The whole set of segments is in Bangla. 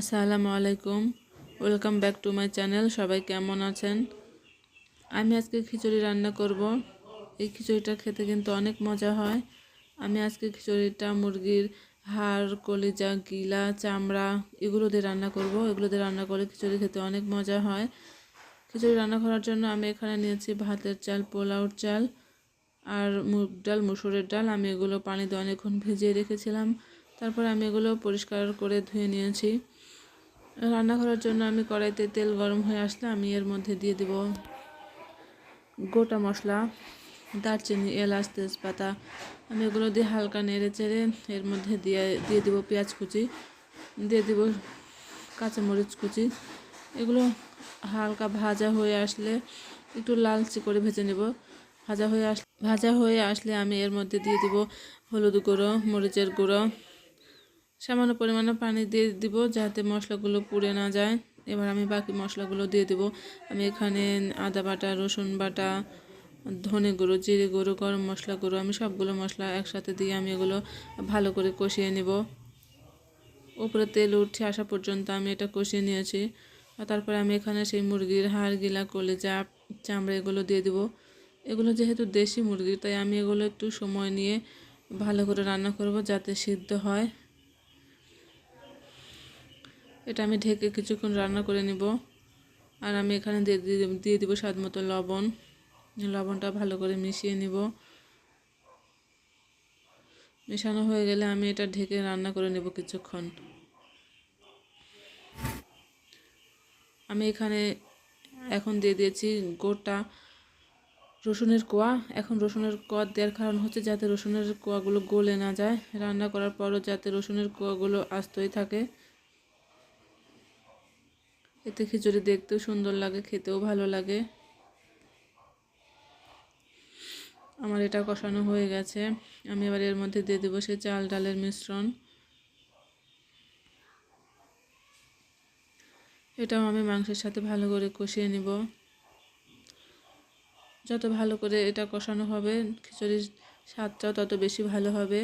আসসালামু আলাইকুম, welcome back to my channel. সবাই কেমন আছেন? আমি আজকে খিচুড়ি রান্না করব। এই খিচুড়িটা খেতে কিন্তু অনেক মজা হয়। আমি আজকে খিচুড়িটা মুরগির হাড়, কলিজা, গিলা, চামড়া এগুলো দিয়ে রান্না করব। এগুলো দিয়ে রান্না করলে খিচুড়ি খেতে অনেক মজা হয়। খিচুড়ি রান্না করার জন্য আমি এখানে নিয়েছি ভাতের চাল, পোলাওর চাল আর মুগ ডাল, মসুরের ডাল। আমি এগুলো পানিতে অনেকক্ষণ ভিজিয়ে রেখেছিলাম। তারপর আমি এগুলো পরিষ্কার করে ধুয়ে নিয়েছি। রান্না করার জন্য আমি কড়াইতে তেল গরম হয়ে আসলে আমি এর মধ্যে দিয়ে দেব গোটা মশলা, দারচিনি, এলাচ, তেজপাতা। আমি এগুলো দিয়ে হালকা নেড়ে চেড়ে এর মধ্যে দিয়ে দেবো পেঁয়াজ কুচি, দিয়ে দেবো কাঁচামরিচ কুচি। এগুলো হালকা ভাজা হয়ে আসলে একটু লালচে করে ভেজে নেব। ভাজা হয়ে আসলে আমি এর মধ্যে দিয়ে দেব হলুদ গুঁড়ো, মরিচের গুঁড়ো, সামান্য পরিমাণে পানি দিয়ে দিব যাতে মশলাগুলো পুড়ে না যায়। এবার আমি বাকি মশলাগুলো দিয়ে দেব। আমি এখানে আদা বাটা, রসুন বাটা, ধনে গুঁড়ো, জিরে গুঁড়ো, গরম মশলা গুঁড়ো, আমি সবগুলো মশলা একসাথে দিয়ে আমি এগুলো ভালো করে কষিয়ে নেব। উপরে তেল উঠে আসা পর্যন্ত আমি এটা কষিয়ে নিয়েছি। আর তারপরে আমি এখানে সেই মুরগির হাড়, গিলা, কলিজা, চামড়া এগুলো দিয়ে দেব। এগুলো যেহেতু দেশি মুরগি তাই আমি এগুলো একটু সময় নিয়ে ভালো করে রান্না করব যাতে সিদ্ধ হয়। এটা আমি ঢেকে কিছুক্ষণ রান্না করে নিব। আর আমি এখানে দিয়ে দিব স্বাদ মতো লবণ। লবণটা ভালো করে মিশিয়ে নিব। মেশানো হয়ে গেলে আমি এটা ঢেকে রান্না করে নেব কিছুক্ষণ। আমি এখানে এখন দিয়ে দিয়েছি গোটা রসুনের কোয়া। এখন রসুনের কোয়া দেওয়ার কারণ হচ্ছে যাতে রসুনের কোয়াগুলো গলে না যায়, রান্না করার পরও যাতে রসুনের কোয়াগুলো আস্তই থাকে। এতে খিচুড়ি দেখতেও সুন্দর লাগে, খেতেও ভালো লাগে। আমার এটা কষানো হয়ে গেছে। আমি এবার এর মধ্যে দিয়ে দেবো সেই চাল ডালের মিশ্রণ। এটাও আমি মাংসের সাথে ভালো করে কষিয়ে নিব। যত ভালো করে এটা কষানো হবে খিচুড়ির স্বাদটাও তত বেশি ভালো হবে।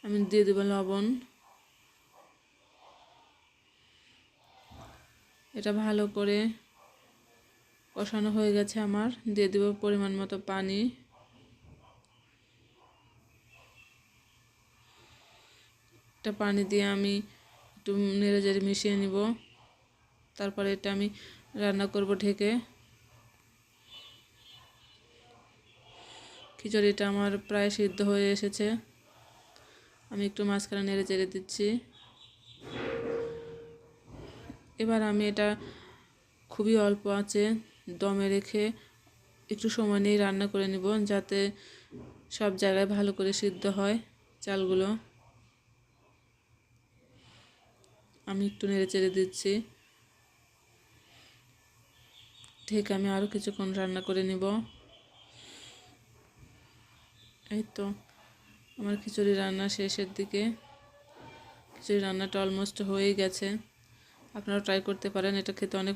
আমি দিয়ে দেবো লবণ। এটা ভালো করে কষানো হয়ে গেছে আমার। দিয়ে দেবো পরিমাণ মতো পানি। এটা পানি দিয়ে আমি একটু নেড়ে চেড়ে মিশিয়ে নিব। তারপরে এটা আমি রান্না করব ঢেকে। খিচুড়িটা আমার প্রায় সিদ্ধ হয়ে এসেছে। আমি একটু মাঝখানে নেড়ে চেড়ে দিচ্ছি। এবার আমি এটা খুবই অল্প আঁচে দমে রেখে একটু সময় নিয়ে রান্না করে নিব যাতে সব জায়গায় ভালো করে সিদ্ধ হয় চালগুলো। আমি একটু নেড়ে চেড়ে দিচ্ছি। ঠিক আমি আরও কিছুক্ষণ রান্না করে নিব। এই তো আমার খিচুড়ি রান্না শেষের দিকে। খিচুড়ি রান্নাটা অলমোস্ট হয়েই গেছে। আপনারা ট্রাই করতে পারেন, এটা খেতে অনেক